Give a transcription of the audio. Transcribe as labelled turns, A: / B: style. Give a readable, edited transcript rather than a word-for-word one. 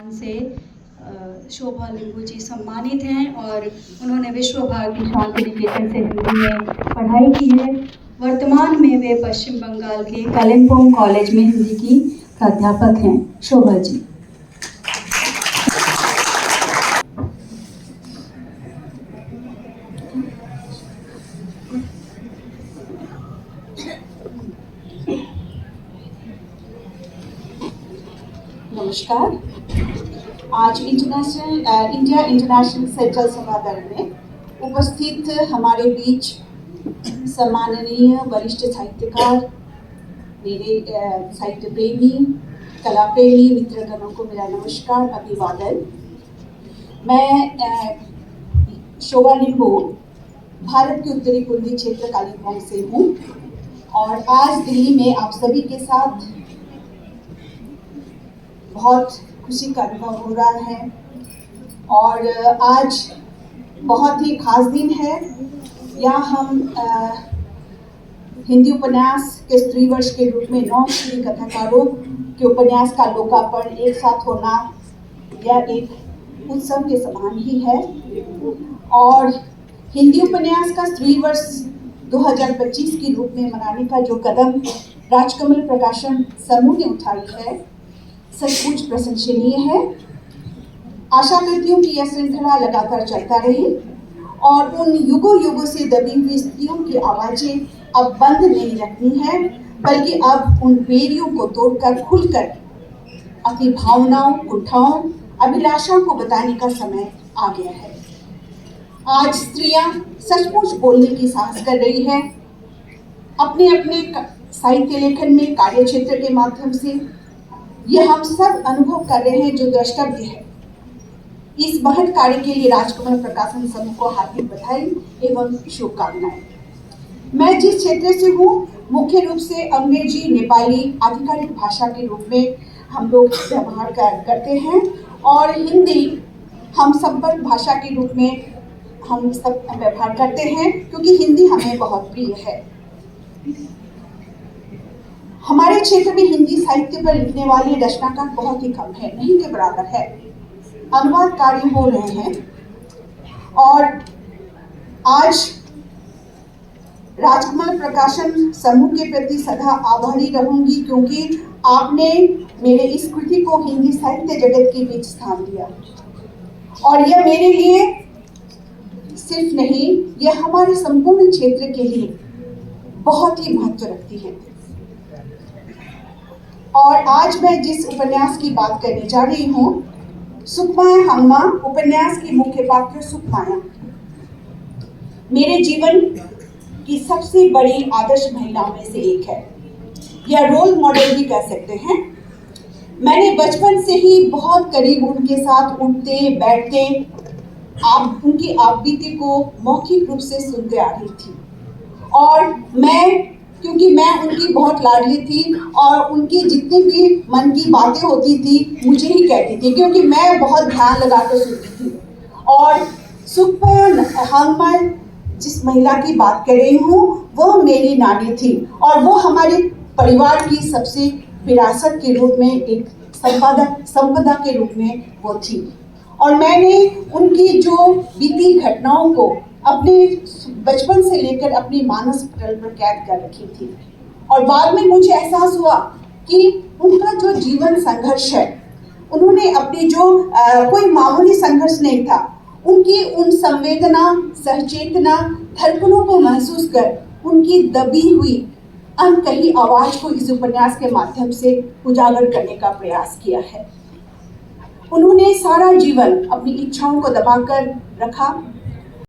A: से शोभा लिंबू जी सम्मानित हैं और उन्होंने विश्व भारती शांति निकेतन से हिंदी में पढ़ाई की है। वर्तमान में वे पश्चिम बंगाल के कालिम्पोंग कॉलेज में हिंदी की प्राध्यापक हैं। शोभा जी।
B: नमस्कार। आज इंडिया इंटरनेशनल सेंट्रल सभादल में उपस्थित हमारे बीच सम्माननीय वरिष्ठ साहित्यकार, मेरे साहित्य प्रेमी, कला प्रेमी मित्रगणों को मेरा नमस्कार, अभिवादन। मैं शोभा लिंबू भारत के उत्तरी पूर्वी क्षेत्र कालिम्पोंग से हूँ और आज दिल्ली में आप सभी के साथ बहुत खुशी का अनुभव हो रहा है और आज बहुत ही खास दिन है। यहाँ हम हिंदी उपन्यास के स्त्री वर्ष के रूप में 9 स्त्री कथाकारों के उपन्यास का लोकार्पण एक साथ होना यह एक उत्सव के समान ही है। और हिंदी उपन्यास का स्त्री वर्ष 2025 के रूप में मनाने का जो कदम राजकमल प्रकाशन समूह ने उठाई है, सचमुच प्रशंसनीय है। आशा करती हूँ कि यह श्रृंखला लगातार चलता रहे और उन युगों से दबी हुई स्त्रियों की आवाज़ें अब बंद नहीं रखनी है, बल्कि अब उन बेड़ियों को तोड़कर खुलकर अपनी भावनाओं, कुंठाओं, अभिलाषाओं को बताने का समय आ गया है। आज स्त्रियां सचमुच बोलने की साहस कर रही है। अपने अपने साहित्य लेखन में, कार्य क्षेत्र के माध्यम से यह हम सब अनुभव कर रहे हैं जो द्रष्टव्य है। इस महत कार्य के लिए राजकमल प्रकाशन समूह को हार्दिक बधाई एवं शुभकामनाएं। मैं जिस क्षेत्र से हूँ, मुख्य रूप से अंग्रेजी, नेपाली आधिकारिक भाषा के रूप में हम लोग व्यवहार करते हैं और हिंदी हम संपर्क भाषा के रूप में हम सब व्यवहार करते हैं, क्योंकि हिंदी हमें बहुत प्रिय है। हमारे क्षेत्र में हिंदी साहित्य पर लिखने वाले रचनाकार बहुत ही कम है, नहीं के बराबर है। अनुवाद कार्य हो रहे हैं और आज राजकमल प्रकाशन समूह के प्रति सदा आभारी रहूंगी, क्योंकि आपने मेरे इस कृति को हिंदी साहित्य जगत के बीच स्थान दिया और यह मेरे लिए सिर्फ नहीं, यह हमारे संपूर्ण क्षेत्र के लिए बहुत ही महत्व रखती है। और आज मैं जिस उपन्यास की बात करने जा रही हूँ, सुखमाया हंगमा उपन्यास की मुख्य पात्र सुखमाया मेरे जीवन की सबसे बड़ी आदर्श महिलाओं में से एक है, या रोल मॉडल भी कह सकते हैं। मैंने बचपन से ही बहुत करीब उनके साथ उठते बैठते उनकी आपबीती को मौखिक रूप से सुनते आ रही थी और क्योंकि मैं उनकी बहुत लाडली थी और उनकी जितनी भी मन की बातें होती थी मुझे ही कहती थी, क्योंकि मैं बहुत ध्यान लगाकर सुनती थी। और सुखमाया हंगमा जिस महिला की बात कर रही हूँ, वह मेरी नानी थी और वो हमारे परिवार की सबसे विरासत के रूप में, एक संपदा के रूप में वो थी। और मैंने उनकी जो बीती घटनाओं को अपने बचपन से लेकर अपनी मानस पटल पर कैद कर रखी थी और बाद में मुझे एहसास हुआ कि उनका जो जीवन संघर्ष है, उन्होंने अपनी जो कोई मामूली संघर्ष नहीं था, उनकी उन संवेदना, सहचेतना, धड़कनों को महसूस कर उनकी दबी हुई अनकही आवाज को इस उपन्यास के माध्यम से उजागर करने का प्रयास किया है। उन्होंने सारा जीवन अपनी इच्छाओं को दबाकर रखा